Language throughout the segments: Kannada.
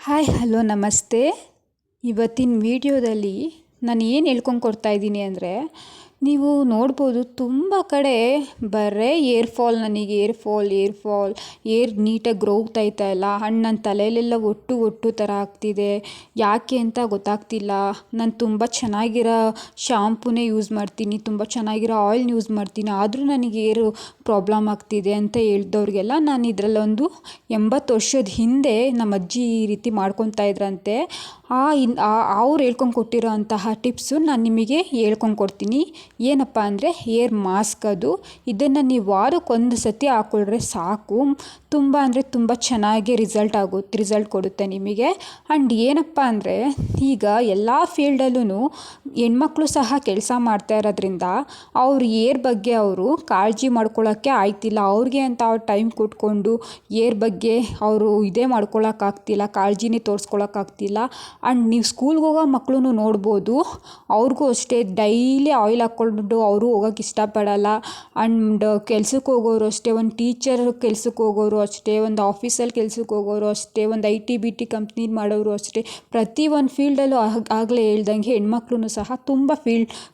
ಹಾಯ್ ಹಲೋ ನಮಸ್ತೆ. ಇವತ್ತಿನ ವಿಡಿಯೋದಲ್ಲಿ ನಾನು ಏನು ಹೇಳ್ಕೊಂಡು ಕೊಡ್ತಾ ಇದ್ದೀನಿ ಅಂದರೆ, ನೀವು ನೋಡ್ಬೋದು ತುಂಬ ಕಡೆ ಬರೀ ನನಗೆ ಏರ್ ನೀಟಾಗಿ ಗ್ರೋ ಆಗ್ತಾಯಿಲ್ಲ, ನನ್ನ ತಲೆಯಲ್ಲೆಲ್ಲ ಒಟ್ಟು ಥರ ಆಗ್ತಿದೆ. ಯಾಕೆ ಅಂತ ಗೊತ್ತಾಗ್ತಿಲ್ಲ. ನಾನು ತುಂಬ ಚೆನ್ನಾಗಿರೋ ಶಾಂಪೂನೇ ಯೂಸ್ ಮಾಡ್ತೀನಿ, ತುಂಬ ಚೆನ್ನಾಗಿರೋ ಆಯಿಲ್ನ ಯೂಸ್ ಮಾಡ್ತೀನಿ, ಆದರೂ ನನಗೆ ಪ್ರಾಬ್ಲಮ್ ಆಗ್ತಿದೆ ಅಂತ ಹೇಳಿದವ್ರಿಗೆಲ್ಲ ನಾನು ಇದರಲ್ಲೊಂದು 80 ವರ್ಷದ ಹಿಂದೆ ನಮ್ಮ ಅಜ್ಜಿ ಈ ರೀತಿ ಮಾಡ್ಕೊತಾ ಇದ್ರಂತೆ. ಅವ್ರು ಹೇಳ್ಕೊಂಡು ಕೊಟ್ಟಿರೋ ಅಂತಹ ಟಿಪ್ಸು ನಾನು ನಿಮಗೆ ಹೇಳ್ಕೊಂಡು ಕೊಡ್ತೀನಿ. ಏನಪ್ಪ ಅಂದರೆ ಹೇರ್ ಮಾಸ್ಕ್. ಇದನ್ನು ನೀವು ವಾರಕ್ಕೊಂದು ಸತಿ ಹಾಕ್ಕೊಂಡ್ರೆ ಸಾಕು. ತುಂಬ ಅಂದರೆ ತುಂಬ ಚೆನ್ನಾಗಿ ರಿಸಲ್ಟ್ ಕೊಡುತ್ತೆ ನಿಮಗೆ. ಆ್ಯಂಡ್ ಏನಪ್ಪ ಅಂದರೆ, ಈಗ ಎಲ್ಲ ಫೀಲ್ಡಲ್ಲೂ ಹೆಣ್ಮಕ್ಳು ಸಹ ಕೆಲಸ ಮಾಡ್ತಾ ಇರೋದ್ರಿಂದ ಅವ್ರ ಏರ್ ಬಗ್ಗೆ ಅವರು ಕಾಳಜಿ ಮಾಡ್ಕೊಳ್ಳೋಕ್ಕೆ ಆಯ್ತಿಲ್ಲ. ಅವ್ರಿಗೆ ಅಂತ ಅವ್ರು ಟೈಮ್ ಕೊಟ್ಕೊಂಡು ಏರ್ ಬಗ್ಗೆ ಅವರು ಮಾಡ್ಕೊಳ್ಳೋಕ್ಕಾಗ್ತಿಲ್ಲ, ಕಾಳಜಿನೇ ತೋರಿಸ್ಕೊಳ್ಳೋಕ್ಕಾಗ್ತಿಲ್ಲ. ಆ್ಯಂಡ್ ನೀವು ಸ್ಕೂಲ್ಗೆ ಹೋಗೋ ಮಕ್ಕಳು ನೋಡ್ಬೋದು, ಅವ್ರಿಗೂ ಅಷ್ಟೇ ಡೈಲಿ ಆಯಿಲ್ ಹಾಕ್ಕೊಂಡು ಅವರು ಹೋಗೋಕ್ಕೆ ಇಷ್ಟಪಡಲ್ಲ. ಆ್ಯಂಡ್ ಕೆಲ್ಸಕ್ಕೆ ಹೋಗೋರು ಅಷ್ಟೇ, ಒಂದು ಟೀಚರ್ ಕೆಲ್ಸಕ್ಕೆ ಹೋಗೋರು ಅಷ್ಟೇ, ಒಂದು ಆಫೀಸಲ್ಲಿ ಕೆಲ್ಸಕ್ಕೆ ಹೋಗೋರು ಅಷ್ಟೇ, ಒಂದು IT ಕಂಪ್ನಿ ಮಾಡೋರು ಅಷ್ಟೇ, ಪ್ರತಿ ಒಂದು ಫೀಲ್ಡಲ್ಲೂ ಆಗಲೇ ಹೇಳ್ದಂಗೆ ಹೆಣ್ಮಕ್ಳು ಸಹ ತುಂಬ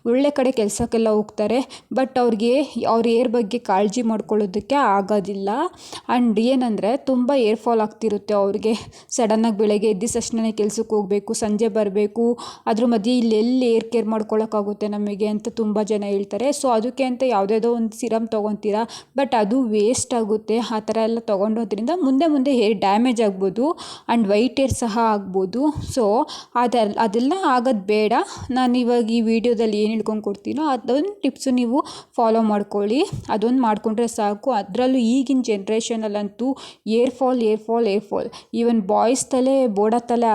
ಒಳ್ಳೆ ಕಡೆ ಕೆಲಸಕ್ಕೆಲ್ಲ ಹೋಗ್ತಾರೆ. ಬಟ್ ಅವ್ರಿಗೆ ಅವ್ರ ಏರ್ ಬಗ್ಗೆ ಕಾಳಜಿ ಮಾಡ್ಕೊಳ್ಳೋದಕ್ಕೆ ಆಗೋದಿಲ್ಲ. ಆ್ಯಂಡ್ ಏನಂದರೆ ತುಂಬ ಏರ್ ಫಾಲ್ ಆಗ್ತಿರುತ್ತೆ ಅವ್ರಿಗೆ. ಸಡನ್ನಾಗಿ ಬೆಳಗ್ಗೆ ಎದ್ದ ತಕ್ಷಣ ಕೆಲ್ಸಕ್ಕೆ ಹೋಗಬೇಕು, ಸಂಜೆ ಬರಬೇಕು, ಅದ್ರ ಮಧ್ಯೆ ಇಲ್ಲೆಲ್ಲಿ ಏರ್ ಕೇರ್ ಮಾಡ್ಕೊಳ್ಳೋಕ್ಕಾಗುತ್ತೆ ನಮಗೆ ಅಂತ ತುಂಬ ಜನ ಹೇಳ್ತಾರೆ. ಸೊ ಅದಕ್ಕೆ ಅಂತ ಯಾವುದೇದೋ ಒಂದು ಸಿರಮ್ ತೊಗೊತೀರಾ, ಬಟ್ ಅದು ವೇಸ್ಟ್ ಆಗುತ್ತೆ. ಆ ಥರ ಎಲ್ಲ ತೊಗೊಂಡೋದ್ರಿಂದ ಮುಂದೆ ಹೇರ್ ಡ್ಯಾಮೇಜ್ ಆಗ್ಬೋದು ಆ್ಯಂಡ್ ವೈಟ್ ಹೇರ್ ಸಹ ಆಗ್ಬೋದು. ಸೊ ಅದೆಲ್ಲ ಆಗೋದು ಬೇಡ. ನಾನು ಇವಾಗ ಈ ವಿಡಿಯೋದಲ್ಲಿ ಏನು ಹೇಳ್ಕೊಂಡು ಕೊಡ್ತೀನೋ ಅದೊಂದು ಟಿಪ್ಸು ನೀವು ಫಾಲೋ ಮಾಡ್ಕೊಳ್ಳಿ. ಅದೊಂದು ಮಾಡಿಕೊಂಡ್ರೆ ಸಾಕು. ಅದರಲ್ಲೂ ಈಗಿನ ಜನ್ರೇಷನಲ್ಲಂತೂ ಏರ್ ಫಾಲ್ ಈವನ್ ಬಾಯ್ಸ್ ಬೋಡ ತಲೆ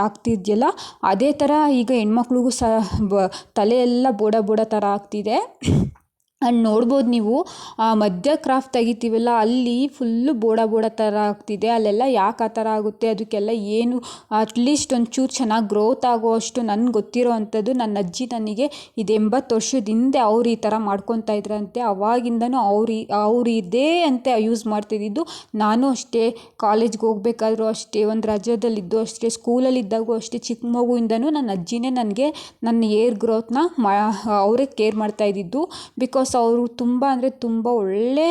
ಆಗ್ತಿದೆಯಲ್ಲ, ಅದೇ ಥರ ಈಗ ಹೆಣ್ಮಕ್ಳಿಗೂ ಸಹ ತಲೆ ಎಲ್ಲ ಬೋಡ ಥರ ಆಗ್ತಿದೆ. ಆ್ಯಂಡ್ ನೋಡ್ಬೋದು ನೀವು, ಮಧ್ಯ ಕ್ರಾಫ್ಟ್ ತೆಗಿತೀವಲ್ಲ ಅಲ್ಲಿ ಫುಲ್ಲು ಬೋಡ ಥರ ಆಗ್ತಿದೆ. ಅಲ್ಲೆಲ್ಲ ಯಾಕೆ ಆ ಥರ ಆಗುತ್ತೆ, ಅದಕ್ಕೆಲ್ಲ ಏನು ಅಟ್ಲೀಸ್ಟ್ ಒಂಚೂರು ಚೆನ್ನಾಗಿ ಗ್ರೋತ್ ಆಗೋ ಅಷ್ಟು ನನಗೆ ಗೊತ್ತಿರೋ ಅಂಥದ್ದು, ನನ್ನ ಅಜ್ಜಿ ನನಗೆ ಇದು 80 ವರ್ಷದ ಹಿಂದೆ ಅವ್ರು ಈ ಥರ ಮಾಡ್ಕೊತಾ ಇದ್ರಂತೆ. ಅವಾಗಿಂದನೂ ಅವ್ರು ಇದೇ ಅಂತ ಯೂಸ್ ಮಾಡ್ತಿದ್ದಿದ್ದು. ನಾನು ಅಷ್ಟೇ, ಕಾಲೇಜ್ಗೆ ಹೋಗ್ಬೇಕಾದ್ರೂ ಅಷ್ಟೇ, ಒಂದು ರಜದಲ್ಲಿದ್ದು ಅಷ್ಟೇ, ಸ್ಕೂಲಲ್ಲಿದ್ದಾಗೂ ಅಷ್ಟೇ, ಚಿಕ್ಕ ಮಗುವಿಂದನೂ ನನ್ನ ಅಜ್ಜಿನೇ ನನಗೆ ನನ್ನ ಏರ್ ಗ್ರೋತ್ನ ಅವರೇ ಕೇರ್ ಮಾಡ್ತಾಯಿದ್ದಿದ್ದು. ಬಿಕಾಸ್ ಅವರು ತುಂಬ ಅಂದರೆ ತುಂಬ ಒಳ್ಳೆ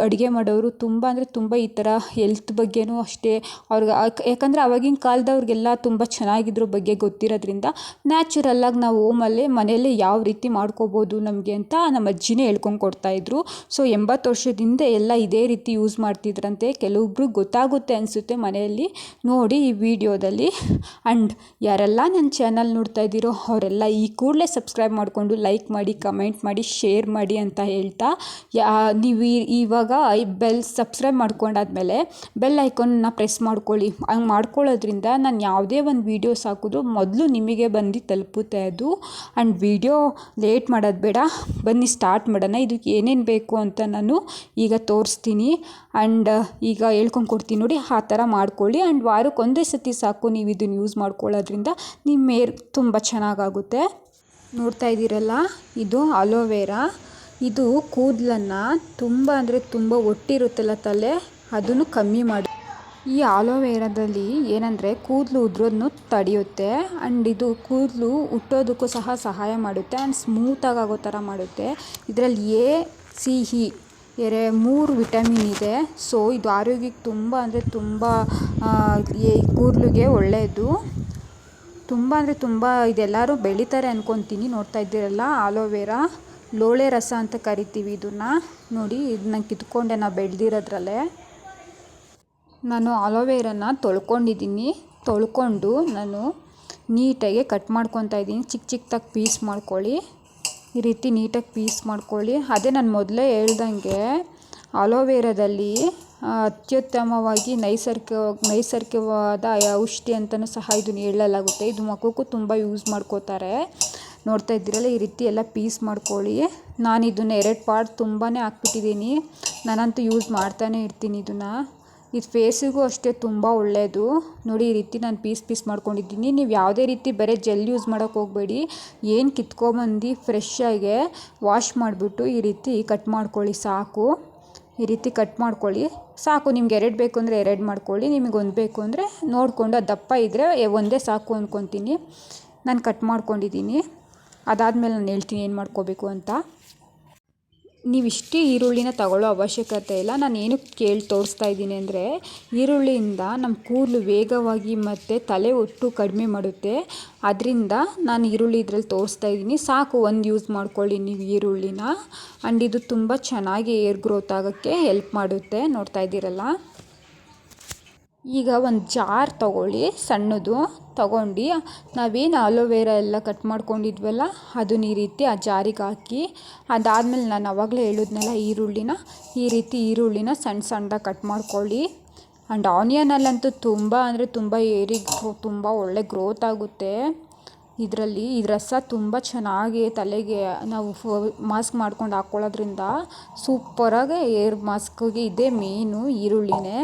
ಅಡುಗೆ ಮಾಡೋರು. ತುಂಬ ಅಂದರೆ ತುಂಬ ಈ ಥರ ಹೆಲ್ತ್ ಬಗ್ಗೆನೂ ಅಷ್ಟೇ ಅವ್ರಿಗೆ, ಯಾಕಂದರೆ ಆವಾಗಿನ ಕಾಲದವ್ರಿಗೆಲ್ಲ ತುಂಬ ಚೆನ್ನಾಗಿದ್ರ ಬಗ್ಗೆ ಗೊತ್ತಿರೋದ್ರಿಂದ ನ್ಯಾಚುರಲ್ಲಾಗಿ ನಾವು ಮನೆಯಲ್ಲೇ ಯಾವ ರೀತಿ ಮಾಡ್ಕೋಬೋದು ನಮಗೆ ಅಂತ ನಮ್ಮ ಅಜ್ಜಿನೇ ಹೇಳ್ಕೊಂಡು ಕೊಡ್ತಾಯಿದ್ರು. ಸೊ 80 ವರ್ಷದ ಹಿಂದೆ ಎಲ್ಲ ಇದೇ ರೀತಿ ಯೂಸ್ ಮಾಡ್ತಿದ್ರಂತೆ. ಕೆಲವೊಬ್ರು ಗೊತ್ತಾಗುತ್ತೆ ಅನಿಸುತ್ತೆ ಮನೆಯಲ್ಲಿ ನೋಡಿ ಈ ವಿಡಿಯೋದಲ್ಲಿ. ಆ್ಯಂಡ್ ಯಾರೆಲ್ಲ ನನ್ನ ಚಾನಲ್ ನೋಡ್ತಾ ಇದ್ದೀರೋ ಅವರೆಲ್ಲ ಈ ಕೂಡಲೇ ಸಬ್ಸ್ಕ್ರೈಬ್ ಮಾಡಿಕೊಂಡು ಲೈಕ್ ಮಾಡಿ, ಕಮೆಂಟ್ ಮಾಡಿ, ಶೇರ್ ಮಾಡಿ ಅಂತ ಹೇಳ್ತಾ, ನೀವು ಇವಾಗ ಸಬ್ಸ್ಕ್ರೈಬ್ ಮಾಡ್ಕೊಂಡಾದ್ಮೇಲೆ ಬೆಲ್ ಐಕಾನ್ನ ಪ್ರೆಸ್ ಮಾಡ್ಕೊಳ್ಳಿ. ಹಂಗೆ ಮಾಡ್ಕೊಳ್ಳೋದ್ರಿಂದ ನಾನು ಯಾವುದೇ ಒಂದು ವೀಡಿಯೋಸ್ ಹಾಕಿದ್ರು ಮೊದಲು ನಿಮಗೆ ಬಂದು ತಲುಪುತ್ತೆ ಅದು. ಆ್ಯಂಡ್ ವಿಡಿಯೋ ಲೇಟ್ ಮಾಡೋದು ಬೇಡ, ಬನ್ನಿ ಸ್ಟಾರ್ಟ್ ಮಾಡೋಣ. ಇದಕ್ಕೆ ಏನೇನು ಬೇಕು ಅಂತ ನಾನು ಈಗ ತೋರಿಸ್ತೀನಿ. ಆ್ಯಂಡ್ ಈಗ ಹೇಳ್ಕೊಂಡು ಕೊಡ್ತೀನಿ ನೋಡಿ, ಆ ಥರ ಮಾಡ್ಕೊಳ್ಳಿ. ಆ್ಯಂಡ್ ವಾರಕ್ಕೆ ಒಂದೇ ಸತಿ ಸಾಕು ನೀವು ಇದನ್ನು ಯೂಸ್ ಮಾಡ್ಕೊಳ್ಳೋದ್ರಿಂದ ನಿಮ್ಮ ಏರ್ ತುಂಬ ಚೆನ್ನಾಗಾಗುತ್ತೆ. ನೋಡ್ತಾ ಇದ್ದೀರಲ್ಲ, ಇದು ಅಲೋವೆರಾ. ಇದು ಕೂದಲನ್ನು ತುಂಬ ಅಂದರೆ ತುಂಬ ಒಟ್ಟಿರುತ್ತಲ್ಲ ತಲೆ, ಅದನ್ನು ಕಮ್ಮಿ ಮಾಡಿ. ಈ ಆಲೋವೆರಾದಲ್ಲಿ ಏನಂದರೆ ಕೂದಲು ಉದುರೋದನ್ನು ತಡೆಯುತ್ತೆ. ಆ್ಯಂಡ್ ಇದು ಕೂದಲು ಹುಟ್ಟೋದಕ್ಕೂ ಸಹ ಸಹಾಯ ಮಾಡುತ್ತೆ. ಆ್ಯಂಡ್ ಸ್ಮೂತಾಗಿ ಆಗೋ ಥರ ಮಾಡುತ್ತೆ. ಇದರಲ್ಲಿ A, C, E 3 ವಿಟಮಿನ್ ಇದೆ. ಸೊ ಇದು ಆರೋಗ್ಯಕ್ಕೆ ತುಂಬ ಅಂದರೆ ತುಂಬ ಕೂದಲಿಗೆ ಒಳ್ಳೆಯದು. ತುಂಬ ಅಂದರೆ ತುಂಬ ಇದೆಲ್ಲರೂ ಬೆಳೀತಾರೆ ಅಂದ್ಕೊತೀನಿ. ನೋಡ್ತಾ ಇದ್ದೀರಲ್ಲ, ಆಲೋವೆರಾ ಲೋಳೆ ರಸ ಅಂತ ಕರಿತೀವಿ ಇದನ್ನು. ನೋಡಿ, ಇದನ್ನ ಕಿತ್ಕೊಂಡೆ ನಾವು ಬೆಳೆದಿರೋದ್ರಲ್ಲೇ. ನಾನು ಆಲೋವೆರಾನ ತೊಳ್ಕೊಂಡು ನಾನು ನೀಟಾಗಿ ಕಟ್ ಮಾಡ್ಕೊತಾ ಇದ್ದೀನಿ. ಚಿಕ್ಕದಾಗಿ ಪೀಸ್ ಮಾಡ್ಕೊಳ್ಳಿ. ಈ ರೀತಿ ನೀಟಾಗಿ ಪೀಸ್ ಮಾಡ್ಕೊಳ್ಳಿ. ಅದೇ ನಾನು ಮೊದಲೇ ಹೇಳ್ದಂಗೆ ಆಲೋವೆರಾದಲ್ಲಿ ಅತ್ಯುತ್ತಮವಾಗಿ ನೈಸರ್ಗಿಕವಾದ ಔಷಧಿ ಅಂತಲೂ ಸಹ ಇದನ್ನು ಹೇಳಲಾಗುತ್ತೆ. ಇದು ಮಕ್ಕಳಿಗೂ ತುಂಬ ಯೂಸ್ ಮಾಡ್ಕೋತಾರೆ. ನೋಡ್ತಾ ಇದ್ದೀರಲ್ಲ, ಈ ರೀತಿ ಎಲ್ಲ ಪೀಸ್ ಮಾಡ್ಕೊಳ್ಳಿ. ನಾನು ಇದನ್ನು 2 ಪಾರ್ಟ್ ತುಂಬಾ ಹಾಕ್ಬಿಟ್ಟಿದ್ದೀನಿ. ನಾನಂತೂ ಯೂಸ್ ಮಾಡ್ತಾನೆ ಇರ್ತೀನಿ ಇದನ್ನು. ಇದು ಫೇಸಿಗೂ ಅಷ್ಟೇ ತುಂಬ ಒಳ್ಳೆಯದು. ನೋಡಿ, ಈ ರೀತಿ ನಾನು ಪೀಸ್ ಮಾಡ್ಕೊಂಡಿದ್ದೀನಿ. ನೀವು ಯಾವುದೇ ರೀತಿ ಬರೀ ಜೆಲ್ ಯೂಸ್ ಮಾಡೋಕ್ಕೆ ಹೋಗಬೇಡಿ. ಏನು ಕಿತ್ಕೊಂಬಂದು ಫ್ರೆಶ್ಶಾಗೆ ವಾಶ್ ಮಾಡಿಬಿಟ್ಟು ಈ ರೀತಿ ಕಟ್ ಮಾಡ್ಕೊಳ್ಳಿ ಸಾಕು. ಈ ರೀತಿ ಕಟ್ ಮಾಡ್ಕೊಳ್ಳಿ. ಸಾಕು, ನಿಮ್ಗೆ 2 ಬೇಕು ಅಂದರೆ 2 ಮಾಡ್ಕೊಳ್ಳಿ, ನಿಮಗೆ 1 ಬೇಕು ಅಂದರೆ ನೋಡಿಕೊಂಡು ಅದು ದಪ್ಪ ಇದ್ದರೆ ಒಂದೇ ಸಾಕು ಅಂದ್ಕೊತೀನಿ. ನಾನು ಕಟ್ ಮಾಡ್ಕೊಂಡಿದ್ದೀನಿ. ಅದಾದಮೇಲೆ ನಾನು ಹೇಳ್ತೀನಿ ಏನು ಮಾಡ್ಕೋಬೇಕು ಅಂತ. ನೀವು ಇಷ್ಟೇ ಈರುಳ್ಳಿನ ತಗೊಳ್ಳೋ ಅವಶ್ಯಕತೆ ಇಲ್ಲ. ನಾನು ಏನಕ್ಕೆ ತೋರಿಸ್ತಾ ಇದ್ದೀನಿ ಅಂದರೆ, ಈರುಳ್ಳಿಯಿಂದ ನಮ್ಮ ಕೂದಲು ವೇಗವಾಗಿ ಮತ್ತು ತಲೆ ಒಟ್ಟು ಕಡಿಮೆ ಮಾಡುತ್ತೆ. ಅದರಿಂದ ನಾನು ಈರುಳ್ಳಿ ಇದರಲ್ಲಿ ತೋರಿಸ್ತಾ ಇದ್ದೀನಿ. ಸಾಕು, ಒಂದು ಯೂಸ್ ಮಾಡ್ಕೊಳ್ಳಿ ನೀವು ಈರುಳ್ಳಿನ. ಆ್ಯಂಡ್ ಇದು ತುಂಬ ಚೆನ್ನಾಗಿ ಏರ್ ಗ್ರೋತ್ ಆಗೋಕ್ಕೆ ಹೆಲ್ಪ್ ಮಾಡುತ್ತೆ. ನೋಡ್ತಾ ಇದ್ದೀರಲ್ಲ. ಈಗ ಒಂದು ಜಾರ್ ತೊಗೊಳ್ಳಿ, ಸಣ್ಣದು ತೊಗೊಂಡು ನಾವೇನು ಅಲೋವೆರಾ ಎಲ್ಲ ಕಟ್ ಮಾಡ್ಕೊಂಡಿದ್ವಲ್ಲ ಅದನ್ನ ಈ ರೀತಿ ಆ ಜಾರಿಗೆ ಹಾಕಿ, ಅದಾದಮೇಲೆ ನಾನು ಆವಾಗಲೇ ಹೇಳಿದ್ನಲ್ಲ ಈ ರೀತಿ ಈರುಳ್ಳಿನ ಸಣ್ಣ ಸಣ್ಣದಾಗಿ ಕಟ್ ಮಾಡ್ಕೊಳ್ಳಿ. ಆ್ಯಂಡ್ ಆನಿಯನಲ್ಲಂತೂ ತುಂಬ ಅಂದರೆ ತುಂಬ ತುಂಬ ಒಳ್ಳೆ ಗ್ರೋತ್ ಆಗುತ್ತೆ. ಇದರಲ್ಲಿ ಈ ರಸ ತುಂಬ ಚೆನ್ನಾಗಿ ತಲೆಗೆ ನಾವು ಮಾಸ್ಕ್ ಮಾಡ್ಕೊಂಡು ಹಾಕ್ಕೊಳ್ಳೋದ್ರಿಂದ ಸೂಪರಾಗಿ ಏರ್ ಮಾಸ್ಕ್ಗೆ ಇದೇ ಮೇನು, ಈರುಳ್ಳಿನೇ.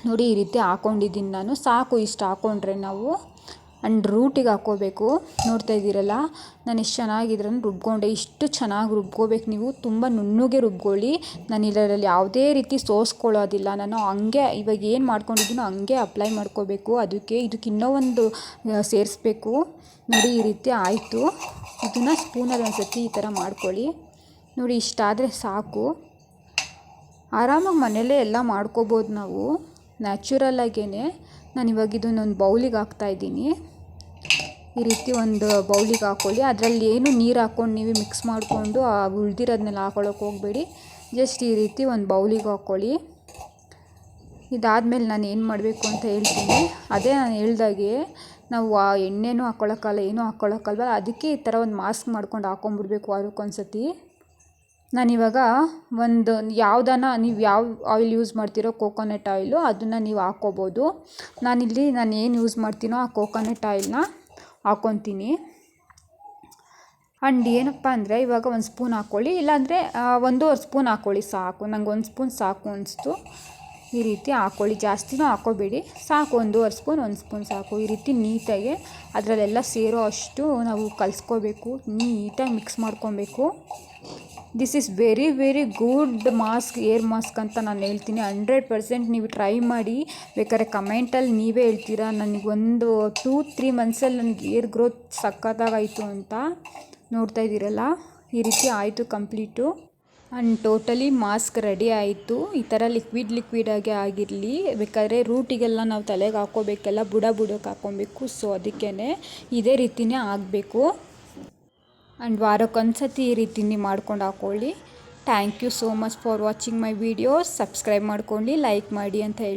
ನೋಡಿ, ಈ ರೀತಿ ಹಾಕ್ಕೊಂಡಿದ್ದೀನಿ ನಾನು. ಸಾಕು, ಇಷ್ಟು ಹಾಕ್ಕೊಂಡ್ರೆ ನಾವು. ಆ್ಯಂಡ್ ರೂಟಿಗೆ ಹಾಕ್ಕೋಬೇಕು. ನೋಡ್ತಾ ಇದ್ದೀರಲ್ಲ, ನಾನು ಎಷ್ಟು ಚೆನ್ನಾಗಿದ್ರನ್ನು ರುಬ್ಕೊಂಡೆ. ಇಷ್ಟು ಚೆನ್ನಾಗಿ ರುಬ್ಕೋಬೇಕು ನೀವು. ತುಂಬ ನುಣ್ಣಗೆ ರುಬ್ಕೊಳ್ಳಿ. ನಾನು ಇದರಲ್ಲಿ ಯಾವುದೇ ರೀತಿ ಸೋಸ್ಕೊಳ್ಳೋದಿಲ್ಲ. ನಾನು ಹಂಗೆ ಇವಾಗ ಏನು ಮಾಡ್ಕೊಂಡಿದ್ದೀನೋ ಹಂಗೆ ಅಪ್ಲೈ ಮಾಡ್ಕೋಬೇಕು. ಇದಕ್ಕೆ ಇನ್ನೂ ಒಂದು ಸೇರಿಸ್ಬೇಕು. ನೋಡಿ, ಈ ರೀತಿ ಆಯಿತು. ಇದನ್ನು ಸ್ಪೂನಲ್ಲಿ ಒಂದು ಸತಿ ಈ ಥರ ಮಾಡ್ಕೊಳ್ಳಿ. ನೋಡಿ, ಇಷ್ಟಾದರೆ ಸಾಕು. ಆರಾಮಾಗಿ ಮನೆಯಲ್ಲೇ ಎಲ್ಲ ಮಾಡ್ಕೋಬೋದು ನಾವು ನ್ಯಾಚುರಲ್ಲಾಗೇ. ನಾನು ಇವಾಗ ಇದನ್ನೊಂದು ಬೌಲಿಗೆ ಹಾಕ್ತಾಯಿದ್ದೀನಿ. ಈ ರೀತಿ ಒಂದು ಬೌಲಿಗೆ ಹಾಕ್ಕೊಳ್ಳಿ. ಅದರಲ್ಲಿ ಏನು ನೀರು ಹಾಕ್ಕೊಂಡು ನೀವು ಮಿಕ್ಸ್ ಮಾಡಿಕೊಂಡು ಉಳ್ದಿರೋದನ್ನೆಲ್ಲ ಹಾಕ್ಕೊಳ್ಳೋಕೆ ಹೋಗಬೇಡಿ. ಜಸ್ಟ್ ಈ ರೀತಿ ಒಂದು ಬೌಲಿಗೆ ಹಾಕ್ಕೊಳ್ಳಿ. ಇದಾದಮೇಲೆ ನಾನು ಏನು ಮಾಡಬೇಕು ಅಂತ ಹೇಳ್ತೀನಿ. ಅದೇ ನಾನು ಹೇಳ್ದಾಗೆ ನಾವು ಎಣ್ಣೆನೂ ಹಾಕ್ಕೊಳ್ಳೋಕ್ಕಲ್ಲ, ಏನೂ ಹಾಕ್ಕೊಳ್ಳೋಕ್ಕಲ್ವ. ಅದಕ್ಕೆ ಈ ಥರ ಒಂದು ಮಾಸ್ಕ್ ಮಾಡ್ಕೊಂಡು ಹಾಕ್ಕೊಂಬಿಡ್ಬೇಕು ವಾರಕ್ಕೊಂದು ಸತಿ. ನಾನಿವಾಗ ನೀವು ಯಾವ ಆಯಿಲ್ ಯೂಸ್ ಮಾಡ್ತೀರೋ, ಕೋಕೋನಟ್ ಆಯಿಲು, ಅದನ್ನು ನೀವು ಹಾಕ್ಕೋಬೋದು. ನಾನು ಏನು ಯೂಸ್ ಮಾಡ್ತೀನೋ ಆ ಕೋಕೋನಟ್ ಆಯಿಲ್ನ ಹಾಕ್ಕೊತೀನಿ. ಆ್ಯಂಡ್ ಏನಪ್ಪ ಅಂದರೆ, ಇವಾಗ 1 ಸ್ಪೂನ್ ಹಾಕ್ಕೊಳ್ಳಿ, ಇಲ್ಲಾಂದರೆ 1.5 ಸ್ಪೂನ್ ಹಾಕ್ಕೊಳ್ಳಿ ಸಾಕು. ನಂಗೆ 1 ಸ್ಪೂನ್ ಸಾಕು ಅನಿಸ್ತು. ಈ ರೀತಿ ಹಾಕ್ಕೊಳ್ಳಿ, ಜಾಸ್ತಿನೂ ಹಾಕ್ಕೋಬೇಡಿ. ಸಾಕು, 1.5 ಸ್ಪೂನ್ 1 ಸ್ಪೂನ್ ಸಾಕು. ಈ ರೀತಿ ನೀಟಾಗಿ ಅದರಲ್ಲೆಲ್ಲ ಸೇರೋ ಅಷ್ಟು ನಾವು ಕಲಿಸ್ಕೋಬೇಕು. ನೀಟಾಗಿ ಮಿಕ್ಸ್ ಮಾಡ್ಕೊಬೇಕು. This is very very good mask, air mask ಅಂತ ನಾನು ಹೇಳ್ತೀನಿ. 100% ನೀವು ಟ್ರೈ ಮಾಡಿ. ಬೇಕಾದ್ರೆ ಕಮೆಂಟಲ್ಲಿ ನೀವೇ ಹೇಳ್ತೀರಾ ನನಗೆ 2-3 ಮಂತ್ಸಲ್ಲಿ ನನಗೆ ಏರ್ ಗ್ರೋತ್ ಸಖತ್ತಾಗಾಯಿತು ಅಂತ. ನೋಡ್ತಾ ಇದ್ದೀರಲ್ಲ, ಈ ರೀತಿ ಆಯಿತು complete. And totally mask ready ಆಯಿತು. ಈ ಥರ ಲಿಕ್ವಿಡಾಗೆ ಆಗಿರಲಿ. ಬೇಕಾದ್ರೆ ರೂಟಿಗೆಲ್ಲ ನಾವು ತಲೆಗೆ ಹಾಕ್ಕೋಬೇಕೆಲ್ಲ, ಬುಡಕ್ಕೆ ಹಾಕ್ಕೊಬೇಕು. ಸೊ ಅದಕ್ಕೇ ಇದೇ ರೀತಿಯೇ ಆಗಬೇಕು. ಆ್ಯಂಡ್ ವಾರಕ್ಕೊಂದು ಸತಿ ಈ ರೀತಿ ಮಾಡ್ಕೊಂಡು ಹಾಕ್ಕೊಳ್ಳಿ. Thank you so much for watching my videos. Subscribe ಮಾಡ್ಕೊಂಡು ಲೈಕ್ ಮಾಡಿ ಅಂತ ಹೇಳಿ.